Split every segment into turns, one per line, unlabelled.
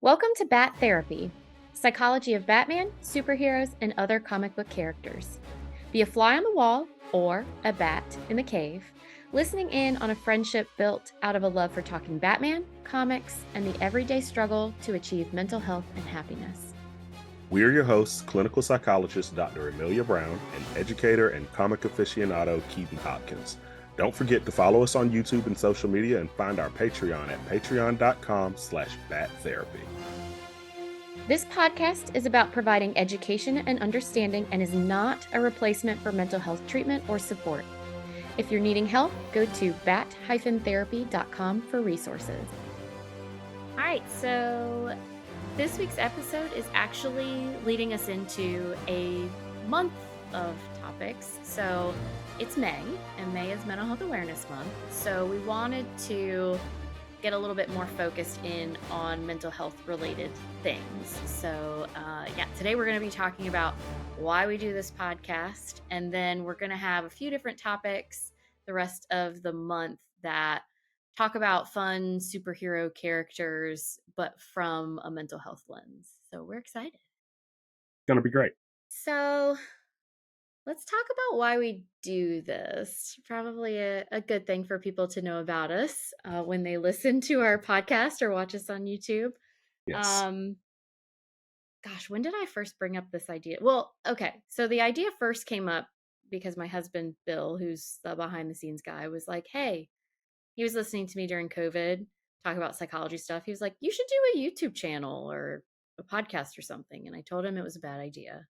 Welcome to Bat Therapy, psychology of Batman, superheroes, and other comic book characters. Be a fly on the wall or a bat in the cave, listening in on a friendship built out of a love for talking Batman, comics, and the everyday struggle to achieve mental health and happiness.
We are your hosts, clinical psychologist Dr. Amelia Brown and educator and comic aficionado Keaton Hopkins. Don't forget to follow us on YouTube and social media and find our Patreon at patreon.com/battherapy.
This podcast is about providing education and understanding and is not a replacement for mental health treatment or support. If you're needing help, go to bat-therapy.com for resources. All right, so this week's episode is actually leading us into a month of topics. So it's May, and May is Mental Health Awareness Month. So we wanted to get a little bit more focused in on mental health related things. So today we're going to be talking about why we do this podcast, and then we're going to have a few different topics the rest of the month that talk about fun superhero characters, but from a mental health lens. So we're excited.
It's going to be great.
So let's talk about why we do this. Probably a good thing for people to know about us when they listen to our podcast or watch us on YouTube.
Yes.
Gosh, when did I first bring up this idea? Well, okay. So the idea first came up because my husband, Bill, who's the behind the scenes guy, was like, hey, he was listening to me during COVID, talk about psychology stuff. He was like, you should do a YouTube channel or a podcast or something. And I told him it was a bad idea.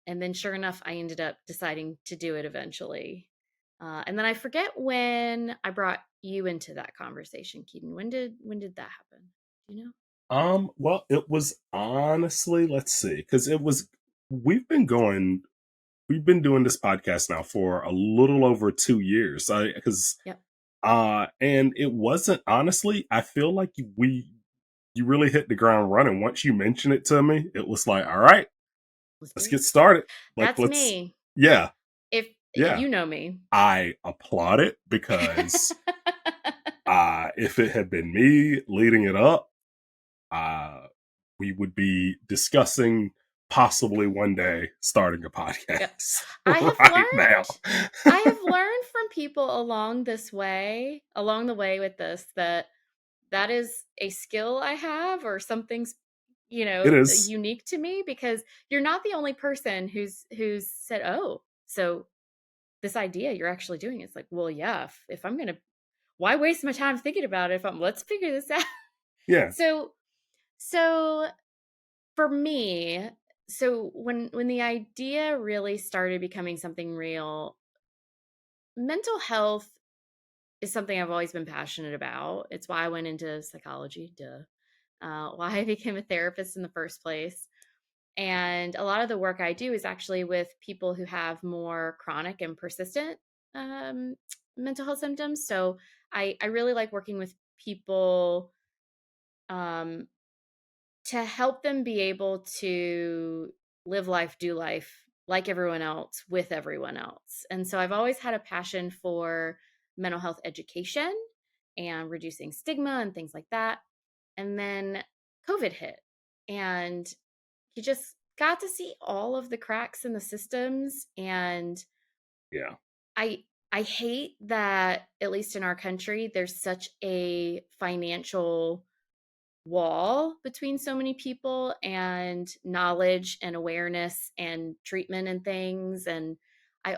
And then sure enough, I ended up deciding to do it eventually. And then I forget when I brought you into that conversation, Keaton. When did that happen? Do you know?
Well, it was honestly, let's see, because we've been doing this podcast now for a little over 2 years.
Yep.
And it wasn't, honestly, I feel like you really hit the ground running. Once you mentioned it to me, it was like, all right, let's get started.
That's me.
Yeah.
If
Yeah.
you know me.
I applaud it because if it had been me leading it up, we would be discussing possibly one day starting a podcast.
I have learned from people along the way with this, that is a skill I have or something's,
It is
unique to me, because you're not the only person who's said, oh, so this idea you're actually doing. It's like, well, yeah, if I'm going to, why waste my time thinking about it let's figure this out.
Yeah.
So for me, when the idea really started becoming something real, mental health is something I've always been passionate about. It's why I went into psychology, why I became a therapist in the first place. And a lot of the work I do is actually with people who have more chronic and persistent mental health symptoms. So I really like working with people to help them be able to live life, do life like everyone else with everyone else. And so I've always had a passion for mental health education and reducing stigma and things like that. And then COVID hit, and you just got to see all of the cracks in the systems. And
yeah,
I hate that, at least in our country, there's such a financial wall between so many people and knowledge and awareness and treatment and things. And I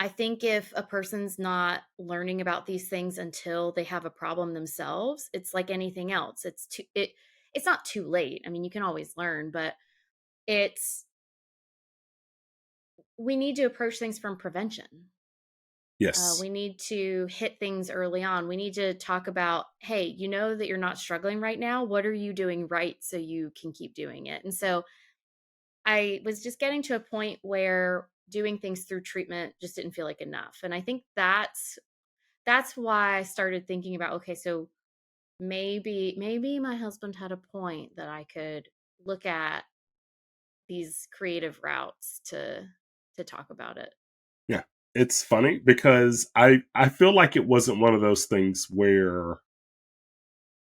think if a person's not learning about these things until they have a problem themselves, it's like anything else. It's not too late. I mean, you can always learn, but we need to approach things from prevention.
yes.
We need to hit things early on. We need to talk about, hey, you know that you're not struggling right now. What are you doing right so you can keep doing it? And so I was just getting to a point where doing things through treatment just didn't feel like enough. And I think that's why I started thinking about, okay, so maybe my husband had a point that I could look at these creative routes to talk about it.
Yeah. It's funny because I feel like it wasn't one of those things where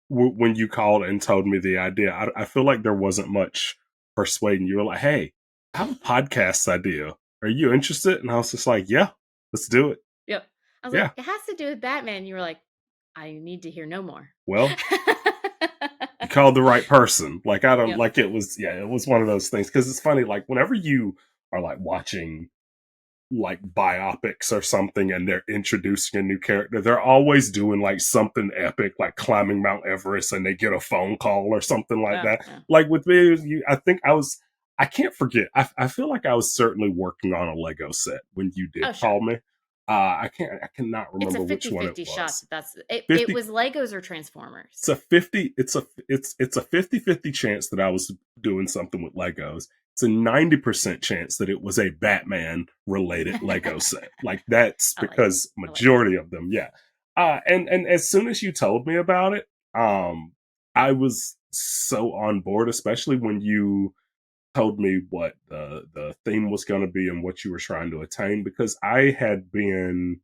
when you called and told me the idea, I feel like there wasn't much persuading. You were like, "Hey, I have a podcast idea. Are you interested?" And I was just like, "Yeah, let's do it."
Yep. I was like,
Yeah.
it has to do with Batman. You were like, I need to hear no more.
Well, you called the right person. Like I don't
Yep.
like it was yeah, it was one of those things because it's funny. Like whenever you are like watching like biopics or something and they're introducing a new character, they're always doing like something epic, like climbing Mount Everest and they get a phone call or something like
Oh,
that.
yeah.
Like with me, I think I can't forget, I feel like I was certainly working on a Lego set when you did
Oh, sure.
call me. I cannot
It's a
remember which one it
50-50 shot
was.
that that's it. It
50,
was Legos or Transformers.
it's a 50 it's a 50-50 chance that I was doing something with Legos. It's a 90% chance that it was a Batman related Lego set. Like that's
I like it.
because
I like it.
majority of them, yeah. And as soon as you told me about it, I was so on board, especially when you told me what the theme was going to be and what you were trying to attain, because I had been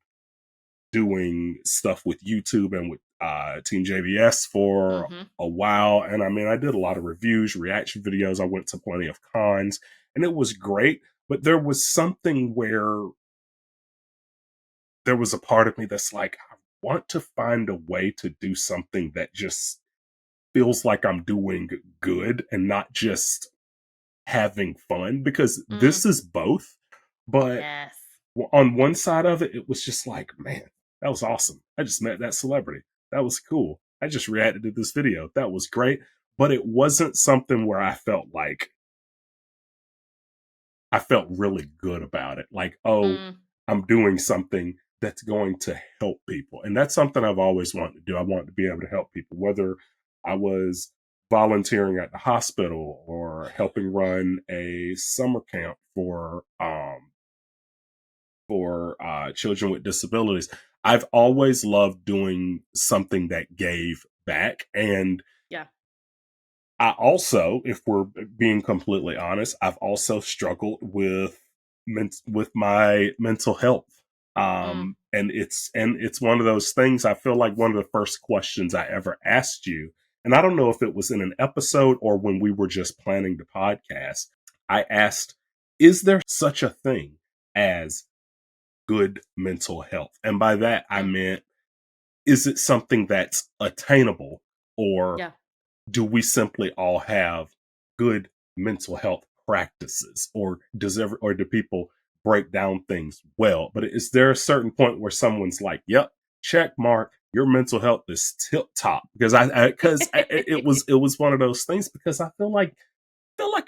doing stuff with YouTube and with Team JVS for
Mm-hmm.
a while. And I mean, I did a lot of reviews, reaction videos. I went to plenty of cons and it was great. But there was something where there was a part of me that's like, I want to find a way to do something that just feels like I'm doing good and not just having fun, because
Mm,
this is both. But
yes.
on one side of it, it was just like, man, that was awesome. I just met that celebrity. That was cool. I just reacted to this video. That was great. But it wasn't something where I felt really good about it. Like, oh,
Mm,
I'm doing something that's going to help people. And that's something I've always wanted to do. I wanted to be able to help people, whether I was volunteering at the hospital or helping run a summer camp for children with disabilities. I've always loved doing something that gave back. And
yeah.
I also, if we're being completely honest, I've also struggled with with my mental health.
Mm,
And it's one of those things. I feel like one of the first questions I ever asked you, and I don't know if it was in an episode or when we were just planning the podcast, I asked, is there such a thing as good mental health? And by that, I
mm,
meant, is it something that's attainable, or
yeah.
do we simply all have good mental health practices, or or do people break down things well? But is there a certain point where someone's like, yep, check mark, your mental health is tip top? Because it was one of those things, because I feel like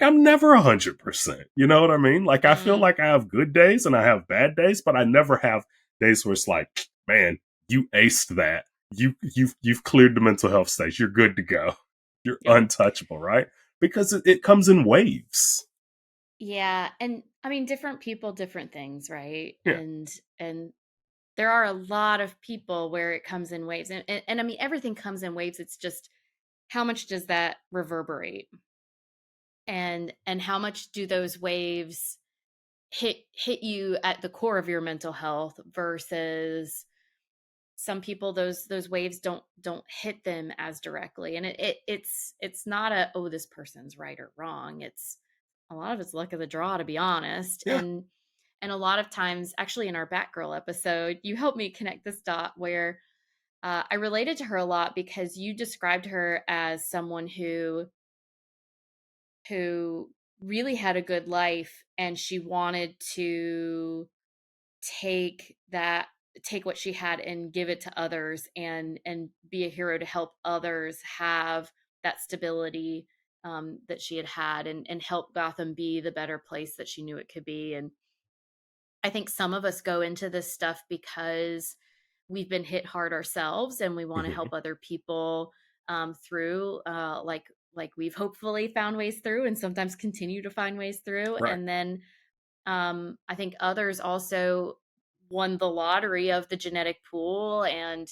I'm never 100%. You know what I mean? Like I feel
Mm,
like I have good days and I have bad days, but I never have days where it's like, man, you aced that. You've cleared the mental health stage. You're good to go. You're
yep.
untouchable, right? Because it comes in waves.
Yeah, and I mean different people, different things, right?
Yeah.
And there are a lot of people where it comes in waves. And I mean everything comes in waves. It's just how much does that reverberate? And how much do those waves hit you at the core of your mental health versus some people those waves don't hit them as directly, and it's not a, oh, this person's right or wrong. It's a lot of it's luck of the draw, to be honest.
Yeah.
And a lot of times, actually in our Batgirl episode, you helped me connect this dot where I related to her a lot because you described her as someone who really had a good life, and she wanted to take that take what she had and give it to others, and be a hero to help others have that stability that she had had, and help Gotham be the better place that she knew it could be. And I think some of us go into this stuff because we've been hit hard ourselves and we want to
Mhm.
help other people through like we've hopefully found ways through and sometimes continue to find ways through.
Right.
And then I think others also won the lottery of the genetic pool, and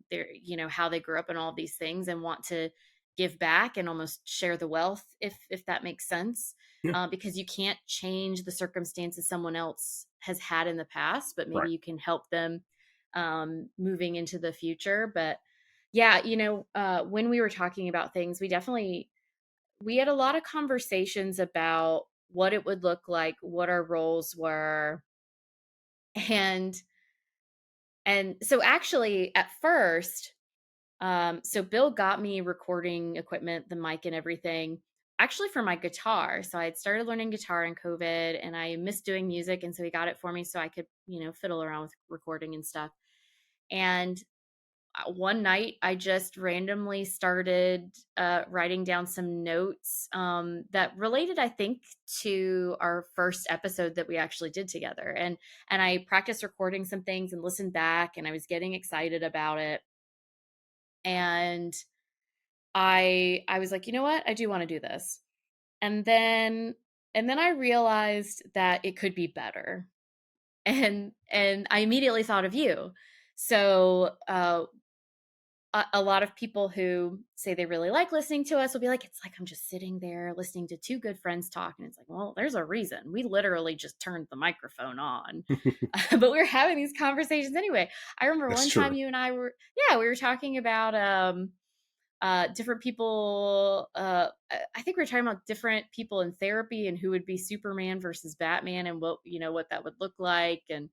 their, how they grew up and all these things, and want to give back and almost share the wealth, if that makes sense.
Yeah.
Because you can't change the circumstances someone else has had in the past, but maybe
Right.
you can help them moving into the future. But Yeah, when we were talking about things, we had a lot of conversations about what it would look like, what our roles were. And so actually at first, so Bill got me recording equipment, the mic and everything, actually for my guitar. So I had started learning guitar in COVID and I missed doing music. And so he got it for me so I could, fiddle around with recording and stuff. And one night I just randomly started writing down some notes that related, I think, to our first episode that we actually did together. And I practiced recording some things and listened back, and I was getting excited about it. And I was like, you know what? I do want to do this. And then I realized that it could be better. And I immediately thought of you. So a lot of people who say they really like listening to us will be like, it's like I'm just sitting there listening to two good friends talk. And it's like, well, there's a reason. We literally just turned the microphone on. But we were having these conversations anyway. I remember
That's
one time
true.
you and I were, yeah, we were talking about different people. I think we were talking about different people in therapy and who would be Superman versus Batman and what that would look like. And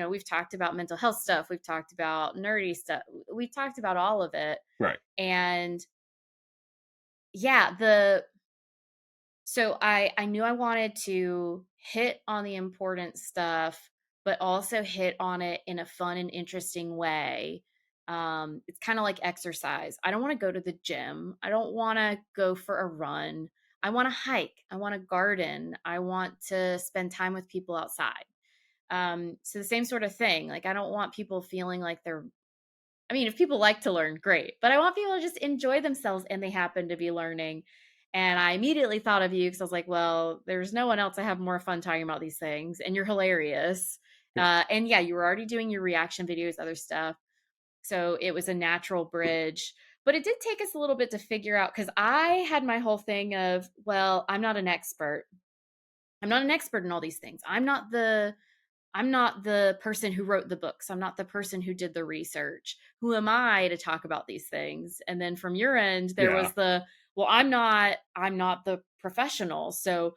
we've talked about mental health stuff, we've talked about nerdy stuff, we've talked about all of it.
Right.
And yeah, so I knew I wanted to hit on the important stuff, but also hit on it in a fun and interesting way. It's kind of like exercise. I don't want to go to the gym. I don't want to go for a run. I want to hike. I want to garden. I want to spend time with people outside. So the same sort of thing. Like I don't want people feeling like they're, I mean, if people like to learn, great, but I want people to just enjoy themselves and they happen to be learning. And I immediately thought of you because I was like, well, there's no one else I have more fun talking about these things, and you're hilarious. And yeah, you were already doing your reaction videos, other stuff. So it was a natural bridge. But it did take us a little bit to figure out because I had my whole thing of, well, I'm not an expert. I'm not an expert in all these things. I'm not the person who wrote the books. I'm not the person who did the research. Who am I to talk about these things? And then from your end, there
Yeah.
was well, I'm not the professional. So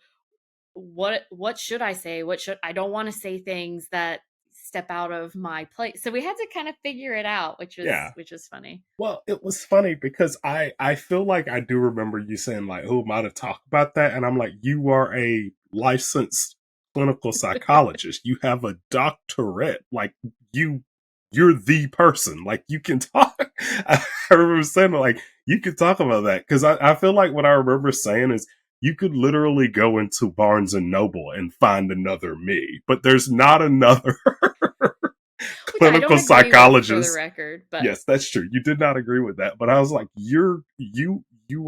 what should I say? I don't want to say things that step out of my place. So we had to kind of figure it out, which was
Yeah.
which was funny.
Well, it was funny because I feel like I do remember you saying like, "Who am I to talk about that?" And I'm like, "You are a licensed clinical psychologist. You have a doctorate. Like you're the person. Like you can talk." I remember saying like, "You can talk about that," because I feel like what I remember saying is you could literally go into Barnes and Noble and find another me, but there's not another
Which I
clinical
don't agree with for the
psychologist.
record, but
Yes, that's true. You did not agree with that, but I was like, you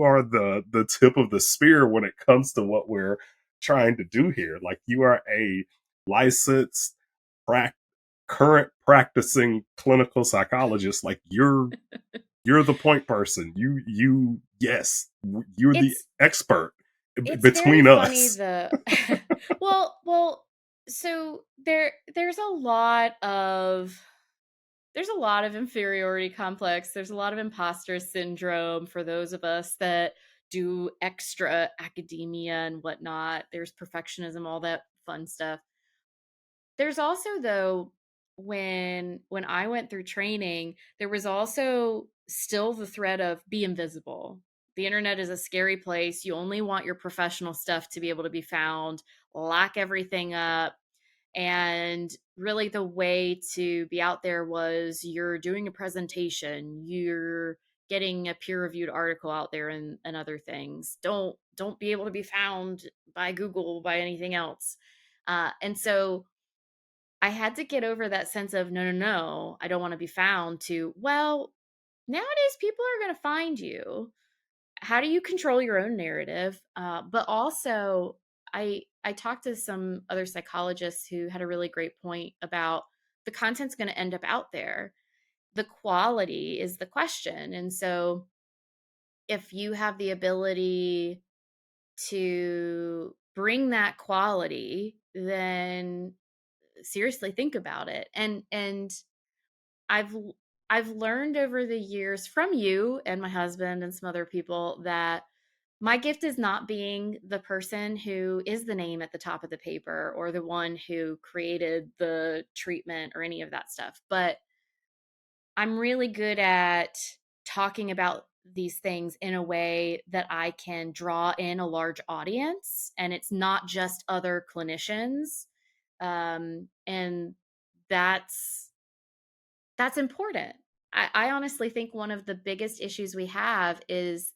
are the tip of the spear when it comes to what we're trying to do here. Like you are a licensed, prac- current practicing clinical psychologist. Like you're the point person. Yes, you're the
it's
expert
it's very
between
funny
us.
the well, so there's a lot of inferiority complex. There's a lot of imposter syndrome for those of us that do extra academia and whatnot. There's perfectionism, all that fun stuff. There's also though when I went through training, there was also still the threat of be invisible. The internet is a scary place. You only want your professional stuff to be able to be found, lock everything up. And really, the way to be out there was you're doing a presentation, you're getting a peer reviewed article out there and other things. Don't be able to be found by Google, by anything else. And so I had to get over that sense of no, no, no, I don't want to be found to, well, nowadays people are going to find you. How do you control your own narrative? But also, I talked to some other psychologists who had a really great point about the content's going to end up out there. The quality is the question. And so if you have the ability to bring that quality, then seriously think about it. And I've I've learned over the years from you and my husband and some other people that my gift is not being the person who is the name at the top of the paper or the one who created the treatment or any of that stuff. But I'm really good at talking about these things in a way that I can draw in a large audience and it's not just other clinicians. And that's important. I honestly think one of the biggest issues we have is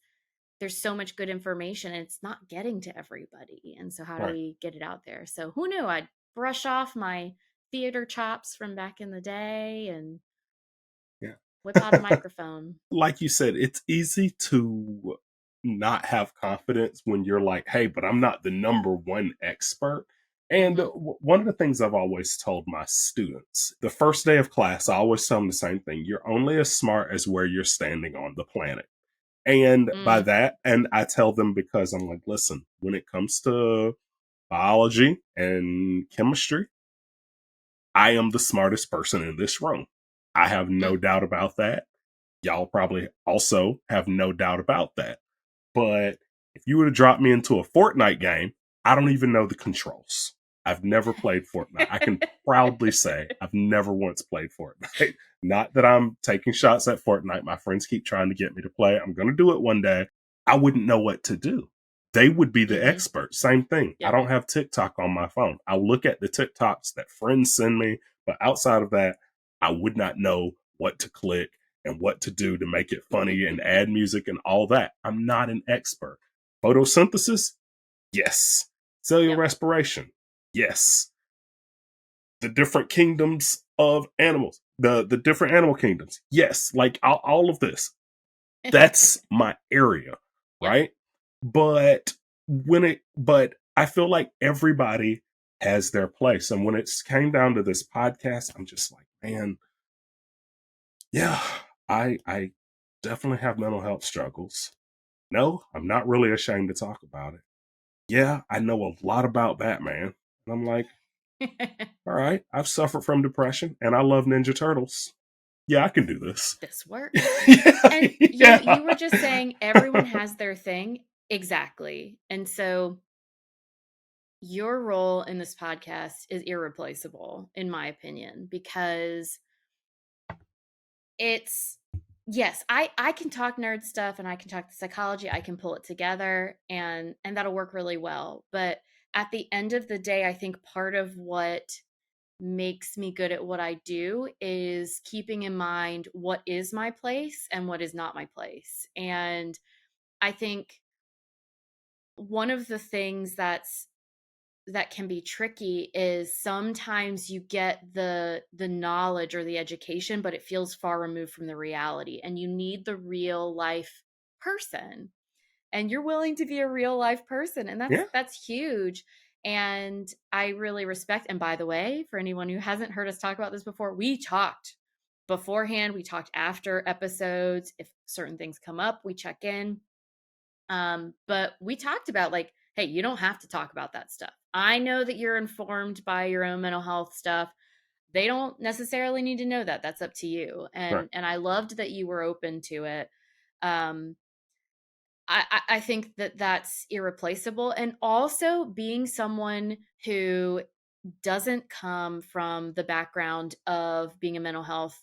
there's so much good information and it's not getting to everybody. And so how do
Right.
we get it out there? So who knew I'd brush off my theater chops from back in the day and
Yeah.
whip out a microphone.
Like you said, it's easy to not have confidence when you're like, hey, but I'm not the number one expert. And
Mhm.
one of the things I've always told my students, the first day of class, I always tell them the same thing. You're only as smart as where you're standing on the planet. And by
Mm.
that, and I tell them because I'm like, listen, when it comes to biology and chemistry, I am the smartest person in this room. I have no
Mm.
doubt about that. Y'all probably also have no doubt about that. But if you were to drop me into a Fortnite game, I don't even know the controls. I've never played Fortnite. I can proudly say I've never once played Fortnite. Not that I'm taking shots at Fortnite. My friends keep trying to get me to play. I'm going to do it one day. I wouldn't know what to do. They would be the
Mhm.
experts. Same thing. I
Yep.
don't have TikTok on my phone. I'll look at the TikToks that friends send me, but outside of that, I would not know what to click and what to do to make it funny and add music and all that. I'm not an expert. Photosynthesis? Yes. Cellular
Yep.
respiration? Yes. The different kingdoms of animals, the different animal kingdoms? Yes. Like all of this. That's my area,
Yep.
right? But but I feel like everybody has their place. And when it came down to this podcast, I'm just like, man, yeah, I definitely have mental health struggles. No, I'm not really ashamed to talk about it. Yeah, I know a lot about Batman. And I'm like, all right, I've suffered from depression and I love Ninja Turtles. Yeah, I can do this.
This works.
yeah,
And you were
yeah.
just saying everyone has their thing. Exactly. And so your role in this podcast is irreplaceable in my opinion because it's yes, I can talk nerd stuff and I can talk the psychology, I can pull it together and that'll work really well. But at the end of the day, I think part of what makes me good at what I do is keeping in mind what is my place and what is not my place. And I think one of the things that can be tricky is sometimes you get the knowledge or the education but it feels far removed from the reality and you need the real life person and you're willing to be a real life person and
Yeah.
that's huge. And I really respect, and by the way, for anyone who hasn't heard us talk about this before, we talked beforehand, we talked after episodes. If certain things come up, we check in. But we talked about like, hey, you don't have to talk about that stuff. I know that you're informed by your own mental health stuff. They don't necessarily need to know that. That's up to you.
Right.
And I loved that you were open to it. Um, I think that that's irreplaceable. And also being someone who doesn't come from the background of being a mental health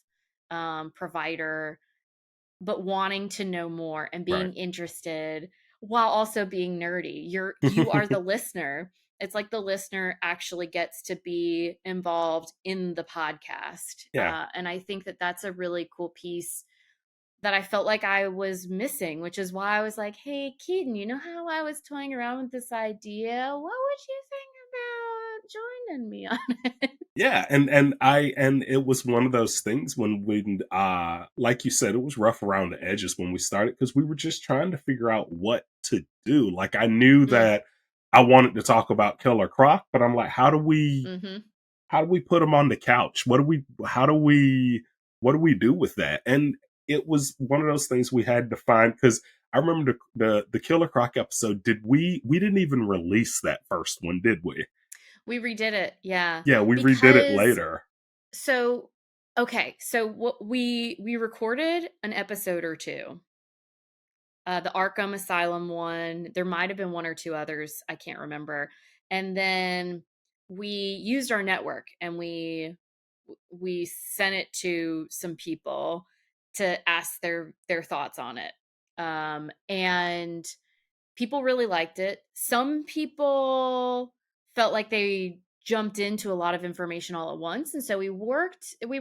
provider but wanting to know more and
Right.
being interested while also being nerdy. You are the listener. It's like the listener actually gets to be involved in the podcast.
yeah.
And I think that that's a really cool piece that I felt like I was missing, which is why I was like, hey, Keaton, you know how I was toying around with this idea? What would you think about joining me on it?
Yeah, and it was one of those things when like you said, it was rough around the edges when we started because we were just trying to figure out what to do. Like I knew
Mm,
that I wanted to talk about Killer Croc, but I'm like,
mm-hmm.
how do we put him on the couch? What do we do with that? And it was one of those things we had to find because I remember the Killer Croc episode. We didn't even release that first one, did we?
We redid it. Yeah.
Yeah, we redid it
Because
later.
so Okay, so what we recorded an episode or two. The Arkham Asylum one. There might have been one or two others. I can't remember. And then we used our network and we sent it to some people to ask their thoughts on it. And people really liked it. Some people felt like they jumped into a lot of information all at once, and so we were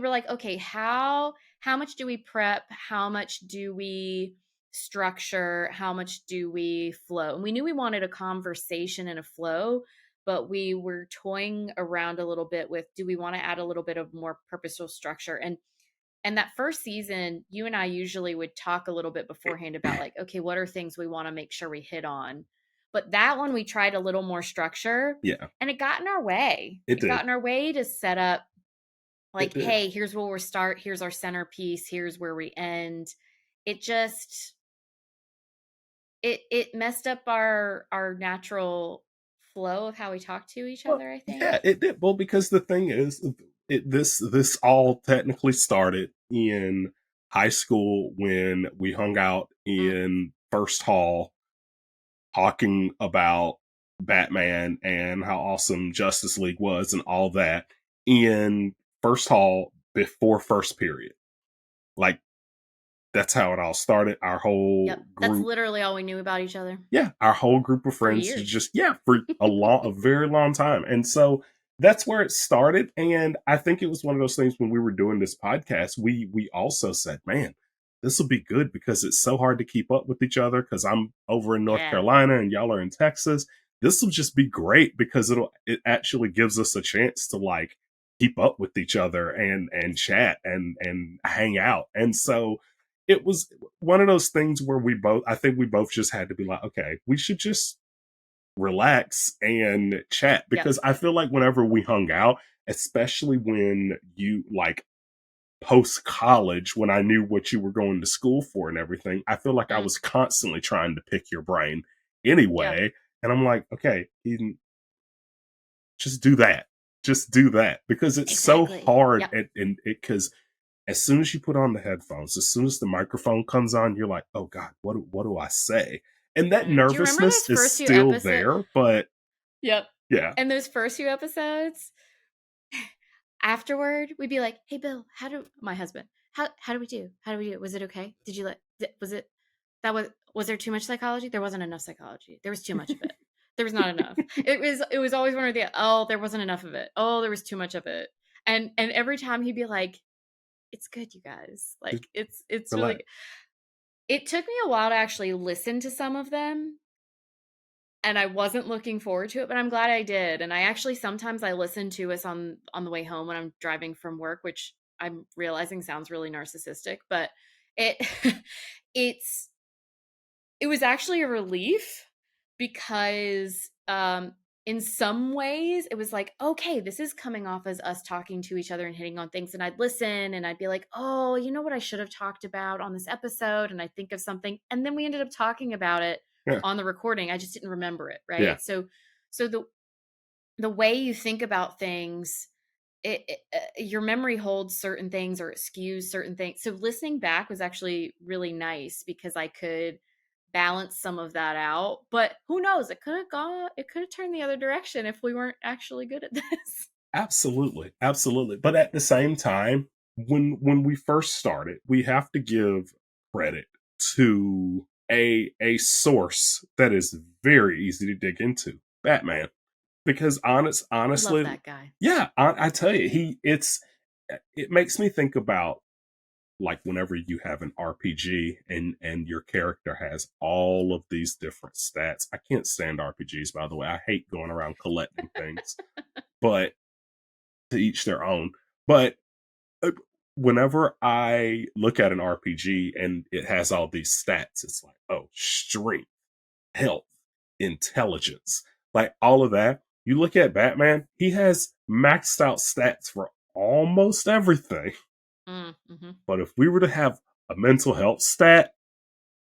like, okay, how much do we prep, how much do we structure, how much do we flow? And we knew we wanted a conversation and a flow, but we were toying around a little bit with, do we want to add a little bit of more purposeful structure? And that first season, you and I usually would talk a little bit beforehand about, like, okay, what are things we want to make sure we hit on? But that one, we tried a little more structure,
Yeah,
and it got in our way.
it
It got
did.
in our way to set up,
It
like,
did.
hey, here's where we start, here's our centerpiece, here's where we end. It just it messed up our natural flow of how we talk to each
Well,
other, I think.
yeah, it did. Well, because the thing is, this all technically started in high school when we hung out
Mm,
in First Hall talking about Batman and how awesome Justice League was and all that in First Hall before first period. Like, that's how it all started. Our
yep.
whole
That's
group,
literally all we knew about each other
yeah, our whole group of
for
friends
years.
just, yeah, for a very long time. And so that's where it started. And I think it was one of those things when we were doing this podcast, we also said, man, this will be good because it's so hard to keep up with each other because I'm over in North
Yeah.
Carolina and y'all are in Texas. This will just be great because it actually gives us a chance to like keep up with each other and chat and hang out. And so it was one of those things where I think we both just had to be like, okay, we should just relax and chat
Yep.
because I feel like whenever we hung out, especially when you like post college, when I knew what you were going to school for and everything, I feel like I
Mm,
was constantly trying to pick your brain
yeah.
anyway. And I'm like, okay, Eden, just do that. Just do that because it's so
Exactly.
hard
Yep.
and it because as soon as you put on the headphones, as soon as the microphone comes on, you're like, oh God, what do I say? And that
I know. Do you remember
nervousness
those
is
first few
still
episodes?
there, but
Yep.
yeah,
And those first few episodes, afterward, we'd be like, "Hey, Bill, how do my husband? How do we do? How do we do? Was it okay? Did you let? Was it that was there too much psychology? There wasn't enough psychology. There was too much of it. There was not enough. It was always one or the oh, there wasn't enough of it. Oh, there was too much of it. And every time he'd be like, "It's good, you guys.
just
Like it's really."
relax.
It took me a while to actually listen to some of them, and I wasn't looking forward to it, but I'm glad I did. And I actually sometimes I listen to us on the way home when I'm driving from work, which I'm realizing sounds really narcissistic, but it it's it was actually a relief because in some ways it was like, okay, this is coming off as us talking to each other and hitting on things, and I'd listen and I'd be like, oh, you know what I should have talked about on this episode, and I think of something, and then we ended up talking about it
Yeah,
on the recording. I just didn't remember it,
yeah,
right? So the way you think about things, your memory holds certain things or it skews certain things. So listening back was actually really nice because I could balance some of that out. But who knows? It could have turned the other direction if we weren't actually good at this.
absolutely, absolutely. But at the same time, when we first started, we have to give credit to a source that is very easy to dig into, Batman. Because
Love
honestly,
that guy.
yeah, I tell you, it makes me think about like whenever you have an RPG and your character has all of these different stats. I can't stand RPGs, by the way. I hate going around collecting things, but to each their own. But uh, whenever I look at an RPG and it has all these stats, it's like, oh, strength, health, intelligence, like all of that. You look at Batman, he has maxed out stats for almost everything.
Mm-hmm.
But if we were to have a mental health stat,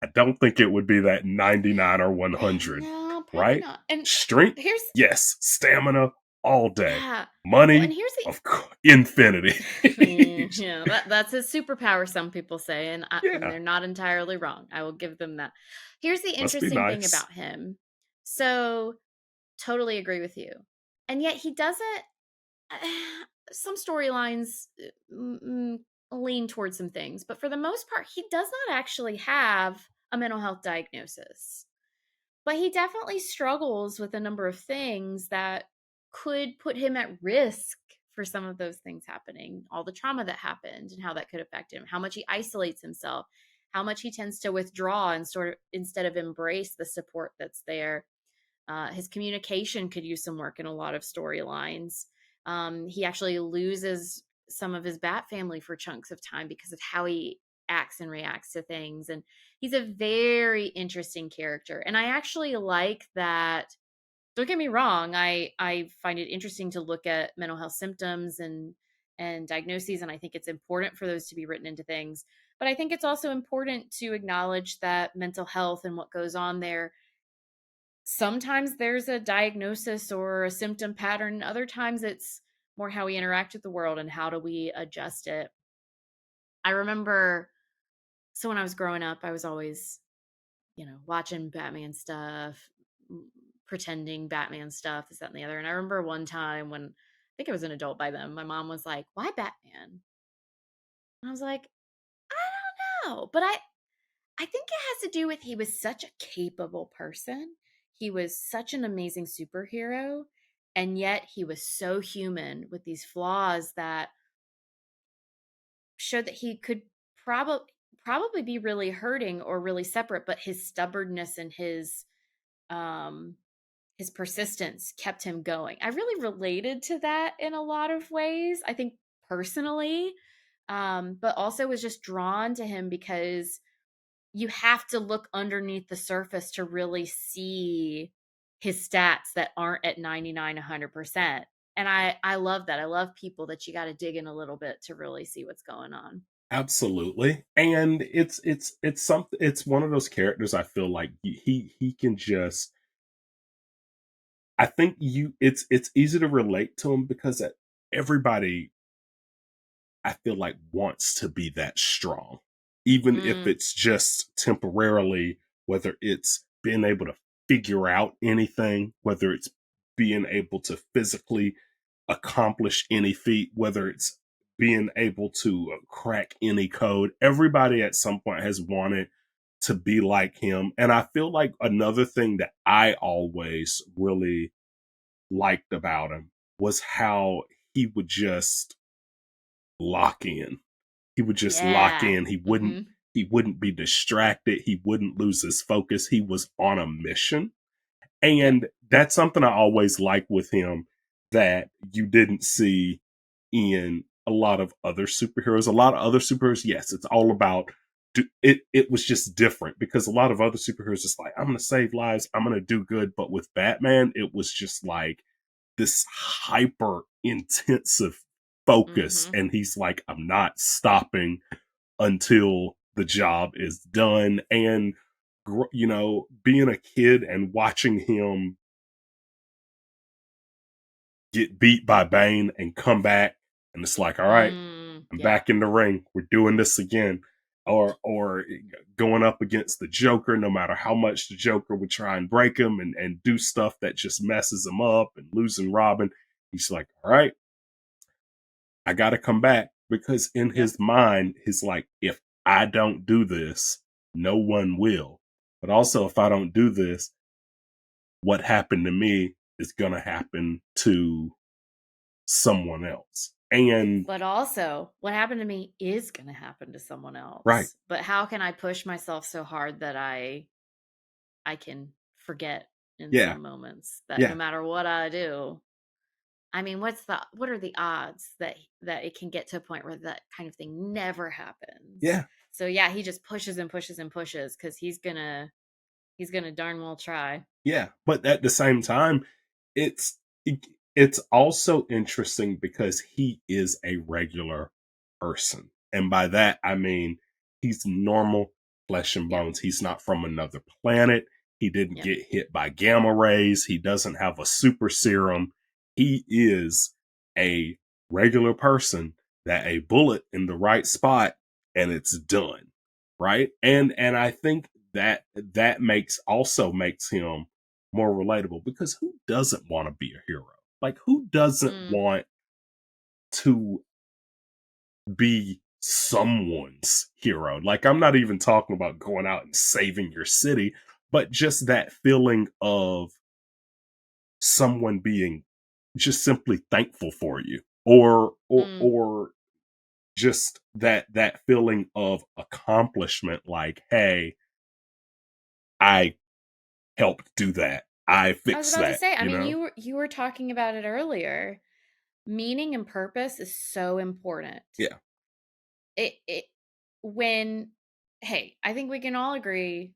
I don't think it would be that 99 or 100,
No, probably
right?
not. And
Strength,
here's
yes. Stamina, all day.
Yeah. Well, and
Money,
here's
of course, infinity.
yeah, that's his superpower, some people say, and
Yeah,
they're not entirely wrong. I will give them that. Here's the
must be
interesting thing
nice.
about him. So, totally agree with you. And yet he doesn't some storylines lean towards some things, but for the most part, he does not actually have a mental health diagnosis. But he definitely struggles with a number of things that could put him at risk for some of those things happening, all the trauma that happened and how that could affect him, how much he isolates himself, how much he tends to withdraw and sort of instead of embrace the support that's there. His communication could use some work in a lot of storylines. He actually loses some of his bat family for chunks of time because of how he acts and reacts to things. And he's a very interesting character. And I actually like that. Don't get me wrong. I find it interesting to look at mental health symptoms and diagnoses, and I think it's important for those to be written into things. But I think it's also important to acknowledge that mental health and what goes on there, sometimes there's a diagnosis or a symptom pattern. Other times it's more how we interact with the world and how do we adjust it. I remember, so when I was growing up, I was always, watching Batman stuff, pretending Batman stuff, this, that, and the other. And I remember one time when I think I was an adult by then, my mom was like, "Why Batman?" And I was like, "I don't know." But I think it has to do with he was such a capable person. He was such an amazing superhero. And yet he was so human with these flaws that showed that he could probably be really hurting or really separate, but his stubbornness and um his persistence kept him going. I really related to that in a lot of ways, I think personally, but also was just drawn to him because you have to look underneath the surface to really see his stats that aren't at 99 100%. And I love that. I love people that you got to dig in a little bit to really see what's going on.
Absolutely. And it's something, it's one of those characters I feel like he can just, I think it's easy to relate to him because everybody, I feel like, wants to be that strong, even if
Mm,
it's just temporarily, whether it's being able to figure out anything, whether it's being able to physically accomplish any feat, whether it's being able to crack any code. Everybody at some point has wanted to be like him. And I feel like another thing that I always really liked about him was how he would just lock in. He would just lock
yeah.
in.
Mm-hmm.
He wouldn't be distracted. He wouldn't lose his focus. He was on a mission. And
Yep.
that's something I always like with him that you didn't see in a lot of other superheroes. A lot of other superheroes, yes, it's all about it was just different because a lot of other superheroes just like, I'm gonna save lives, I'm gonna do good. But with Batman, it was just like this hyper intensive focus.
Mm-hmm.
And he's like, I'm not stopping until the job is done. And, being a kid and watching him get beat by Bane and come back, and it's like, all right, I'm
Yeah.
back in the ring. We're doing this again. Or going up against the Joker, no matter how much the Joker would try and break him and do stuff that just messes him up and losing Robin. He's like, all right, I got to come back because in
Yep.
his mind, he's like, if I don't do this, no one will. But also, if I don't do this, what happened to me is going to happen to someone else. And
But also, what happened to me is going to happen to someone
right,
else. But how can I push myself so hard that I can forget in
yeah,
some moments that no
yeah,
matter what I do, I mean, what are the odds that it can get to a point where that kind of thing never happens?
yeah,
So yeah, he just pushes and pushes and pushes because he's gonna darn well try.
yeah. But at the same time, it's it's also interesting because he is a regular person, and by that I mean he's normal flesh and
Yep.
bones. He's not from another planet. He didn't
Yep.
get hit by gamma rays. He doesn't have a super serum. He is a regular person that a bullet in the right spot and it's done. Right. And I think that makes him more relatable, because who doesn't want to be a hero? Like, who doesn't
Mm,
want to be someone's hero? Like, I'm not even talking about going out and saving your city, but just that feeling of someone being just simply thankful for you,
mm.
or just that feeling of accomplishment, like, hey, I helped do that, I
I was
fixed
about to
that,
say, I
you
mean,
know.
you were talking about it earlier. Meaning and purpose is so important.
Yeah,
It when hey, I think we can all agree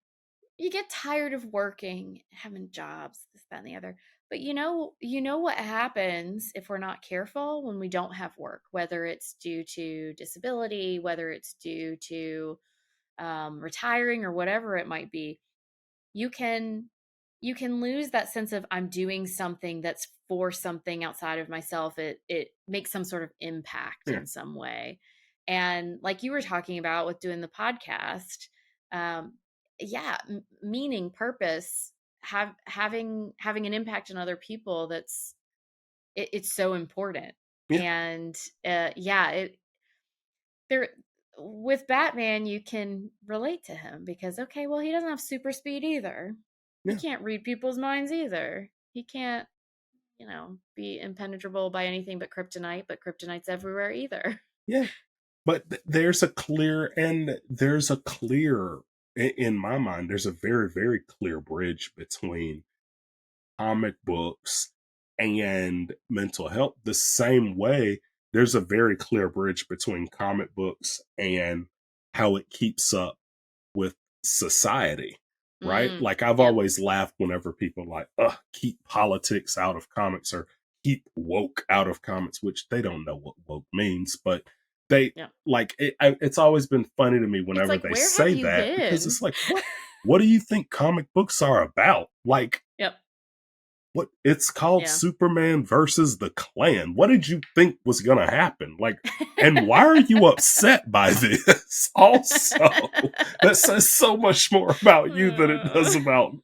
you get tired of working, having jobs, this, that, and the other. But you know what happens if we're not careful when we don't have work, whether it's due to disability, whether it's due to retiring or whatever it might be. You can lose that sense of I'm doing something that's for something outside of myself. It makes some sort of impact
yeah,
in some way. And like you were talking about with doing the podcast, um yeah, meaning, purpose, having an impact on other people, it's so important.
yeah,
And yeah, it there with Batman, you can relate to him because, okay, well, he doesn't have super speed either. He
yeah,
can't read people's minds either. He can't, be impenetrable by anything but kryptonite's everywhere either.
yeah. But there's a clear, in my mind, there's a very, very clear bridge between comic books and mental health. The same way, there's a very clear bridge between comic books and how it keeps up with society, right?
Mm,
Like, I've
yep,
always laughed whenever people are like, ugh, keep politics out of comics, or keep woke out of comics, which they don't know what woke means, but they
yep.
it's always been funny to me
It's
whenever
like,
they
where have
say
you
that, because
been?
it's like, what do you think comic books are about? Like,
Yep.
what, it's called
Yeah.
Superman versus the Klan. What did you think was going to happen? Like, and why are you upset by this? Also, that says so much more about you than it does
Uh, I
about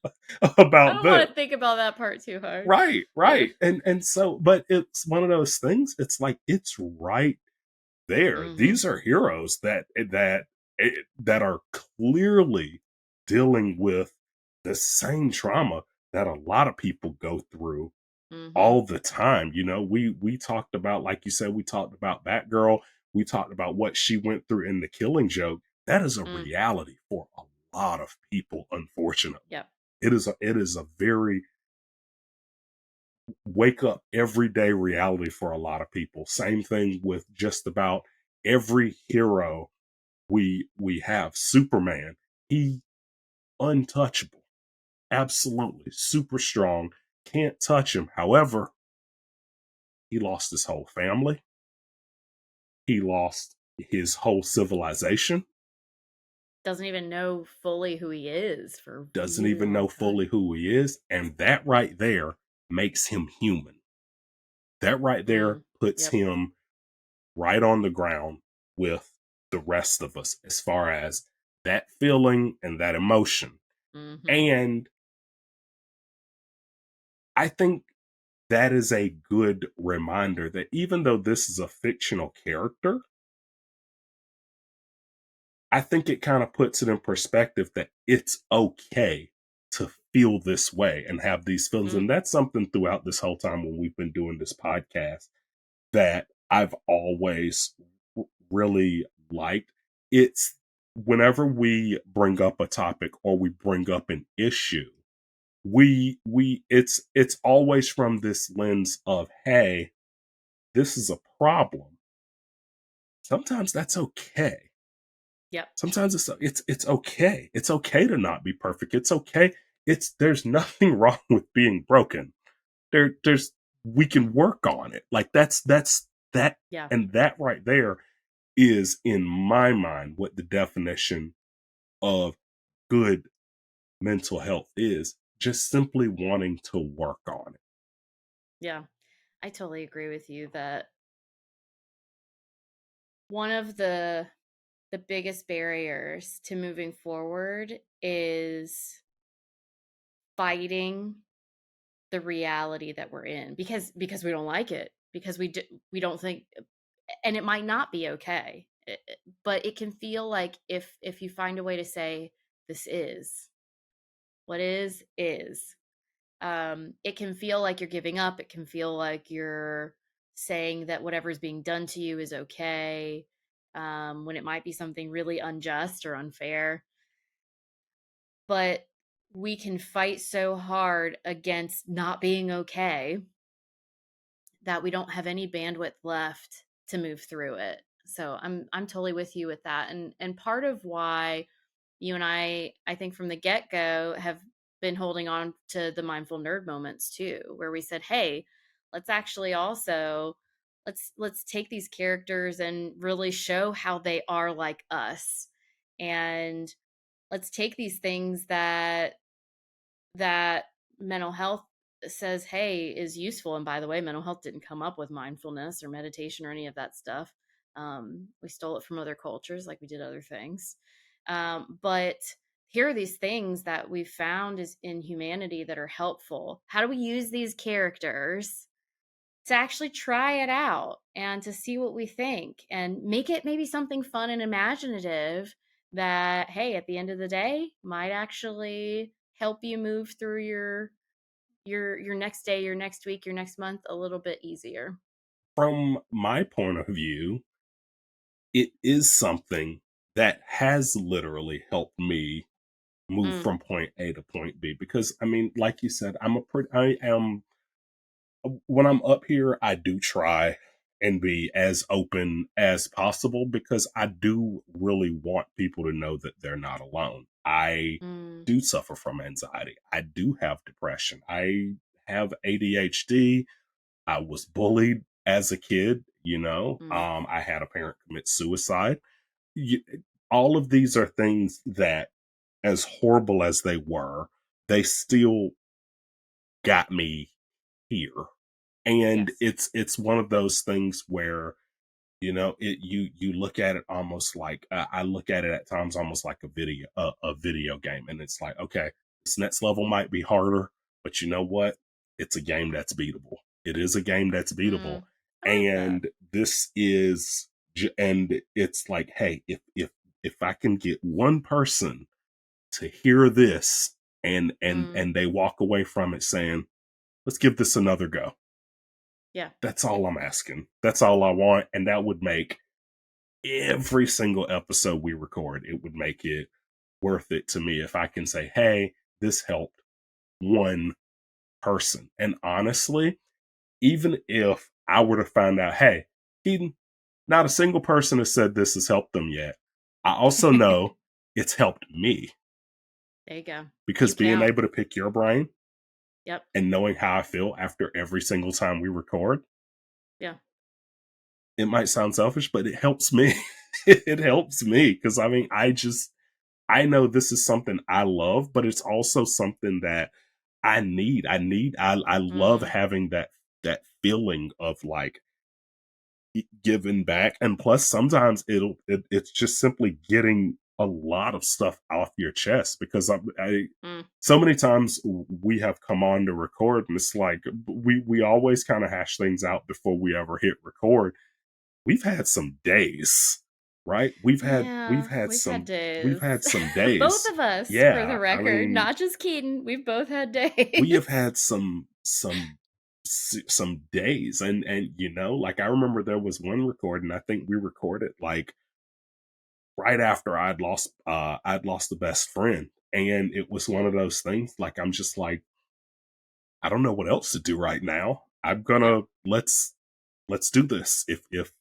don't want
them.
to think about that part too hard.
Right, right. And so, but it's one of those things. It's like, it's right there.
Mm-hmm.
These are heroes that are clearly dealing with the same trauma that a lot of people go through
Mm-hmm.
all the time. We talked about, like you said, we talked about Batgirl. We talked about what she went through in The Killing Joke. That is a
Mm.
reality for a lot of people, unfortunately.
Yep.
It is a very wake up everyday reality for a lot of people. Same thing with just about every hero we have. Superman, he untouchable, absolutely super strong, can't touch him. However, he lost his whole family, he lost his whole civilization,
Doesn't even know fully who he is for a
doesn't
really
even
long
know fully
time.
who he is, and that right there makes him human. That right there
Mm.
puts
Yep.
him right on the ground with the rest of us, as far as that feeling and that emotion.
Mm-hmm.
And I think that is a good reminder that even though this is a fictional character, I think it kind of puts it in perspective that it's okay to feel this way and have these feelings.
Mm.
And that's something throughout this whole time when we've been doing this podcast that I've always really liked. It's whenever we bring up a topic or we bring up an issue, it's always from this lens of, hey, this is a problem. Sometimes that's okay.
Yep.
Sometimes it's okay. It's okay to not be perfect. It's okay. There's nothing wrong with being broken. There's we can work on it. Like, that's that,
Yeah.
and that right there is, in my mind, what the definition of good mental health is. Just simply wanting to work on it.
Yeah. I totally agree with you that one of the biggest barriers to moving forward is fighting the reality that we're in because we don't like it, because we don't think, and it might not be okay. But it can feel like if you find a way to say this is what is, it can feel like you're giving up. It can feel like you're saying that whatever's being done to you is okay, when it might be something really unjust or unfair. But we can fight so hard against not being okay that we don't have any bandwidth left to move through it. So I'm totally with you with that. And part of why you and I think from the get-go have been holding on to the mindful nerd moments too, where we said, "Hey, let's actually also let's take these characters and really show how they are like us. And let's take these things that mental health says, hey, is useful." And by the way, mental health didn't come up with mindfulness or meditation or any of that stuff. We stole it from other cultures like we did other things. But here are these things that we've found is in humanity that are helpful. How do we use these characters to actually try it out and to see what we think and make it maybe something fun and imaginative that, hey, at the end of the day might actually help you move through your next day, your next week, your next month a little bit easier.
From my point of view, it is something that has literally helped me move
Mm,
from point A to point B. Because I mean, like you said, I am, when I'm up here, I do try and be as open as possible because I do really want people to know that they're not alone. I
mm,
do suffer from anxiety. I do have depression. I have ADHD. I was bullied as a kid, you know.
mm.
I had a parent commit suicide. You, all of these are things that, as horrible as they were, they still got me here. And
Yes.
it's one of those things where, you know, you look at it almost like, I look at it at times almost like a video game, and it's like, okay, this next level might be harder, but you know what? It's a game that's beatable. It is a game that's beatable,
Mm, I like that.
and this is, and it's like, hey, if I can get one person to hear this
Mm,
and they walk away from it saying, let's give this another go.
yeah.
That's all I'm asking. That's all I want, and that would make every single episode we record, it would make it worth it to me if I can say, hey, this helped one person. And honestly, even if I were to find out, hey, Keaton, not a single person has said this has helped them yet, I also know it's helped me,
There you go.
because
You
being
count.
able to pick your brain
Yep.
and knowing how I feel after every single time we record,
Yeah.
it might sound selfish, but it helps me. It helps me because I mean, I know this is something I love, but it's also something that I need. I love
Mm,
having that feeling of like giving back. And plus sometimes it's just simply getting a lot of stuff off your chest, because I
mm.
so many times we have come on to record, and it's like we always kind of hash things out before we ever hit record. We've had some days, right?
Yeah,
We've
days.
had some
Both
days.
of us, for the
Yeah, I
record,
mean,
not just Keaton. We've both had
we have
days.
had some days, and you know, like I remember there was one recording, I think we recorded like right after I'd lost a best friend, and it was one
Yeah.
of those things like I'm just like, I don't know what else to do right now. I'm
Yep.
gonna let's do this. If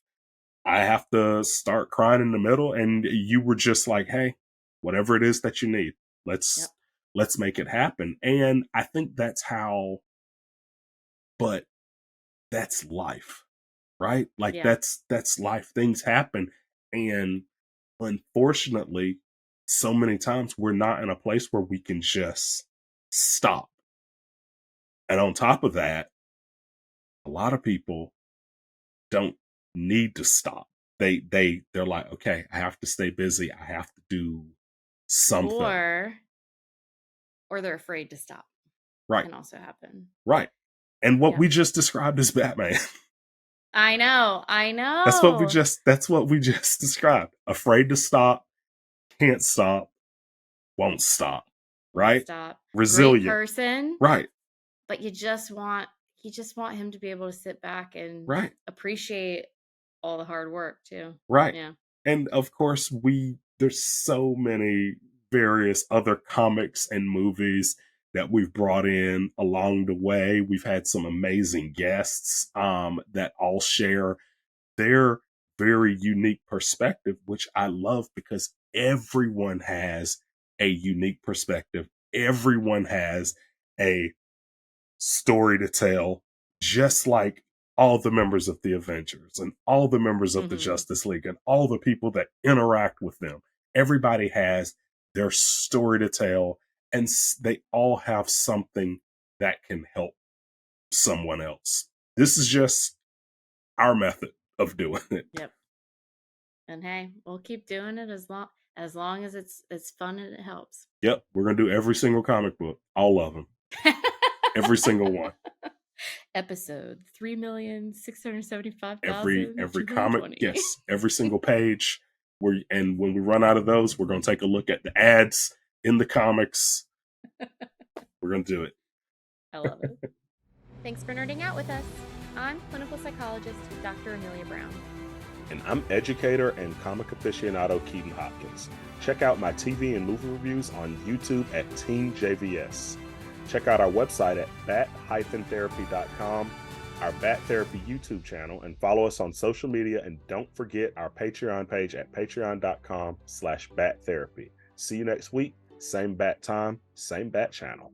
I have to start crying in the middle, and you were just like, hey, whatever it is that you need,
Yep.
let's make it happen. And I think that's how, but that's life, right? Like
Yeah.
that's life. Things happen. And unfortunately, so many times we're not in a place where we can just stop. And on top of that, a lot of people don't need to stop. They're like, okay, I have to stay busy. I have to do something.
Or they're afraid to stop.
Right.
Can also happen.
Right. And what we just described is Batman.
I know.
That's what we just described. Afraid to stop, can't stop, won't stop. Right?
Won't stop.
Resilient.
Great person.
Right.
But you just want him to be able to sit back and appreciate all the hard work too.
Right.
Yeah.
And of course, there's so many various other comics and movies that we've brought in along the way. We've had some amazing guests that all share their very unique perspective, which I love because everyone has a unique perspective. Everyone has a story to tell, just like all the members of the Avengers and all the members of the Justice League and all the people that interact with them. Everybody has their story to tell, and they all have something that can help someone else. This is just our method of doing it.
Yep. And hey, we'll keep doing it as long as it's fun and it helps.
Yep, we're gonna do every single comic book, all of them, every single one.
Episode 3,675,000.
Every comic, yes, every single page. And when we run out of those, we're gonna take a look at the ads in the comics. We're gonna do it.
I love it. Thanks for nerding out with us. I'm clinical psychologist Dr. Amelia Brown.
And I'm educator and comic aficionado Keaton Hopkins. Check out my TV and movie reviews on YouTube at Team JVS. Check out our website at bat-therapy.com, our Bat Therapy YouTube channel, and follow us on social media. And don't forget our Patreon page at patreon.com/battherapy. See you next week. Same bat time, same bat channel.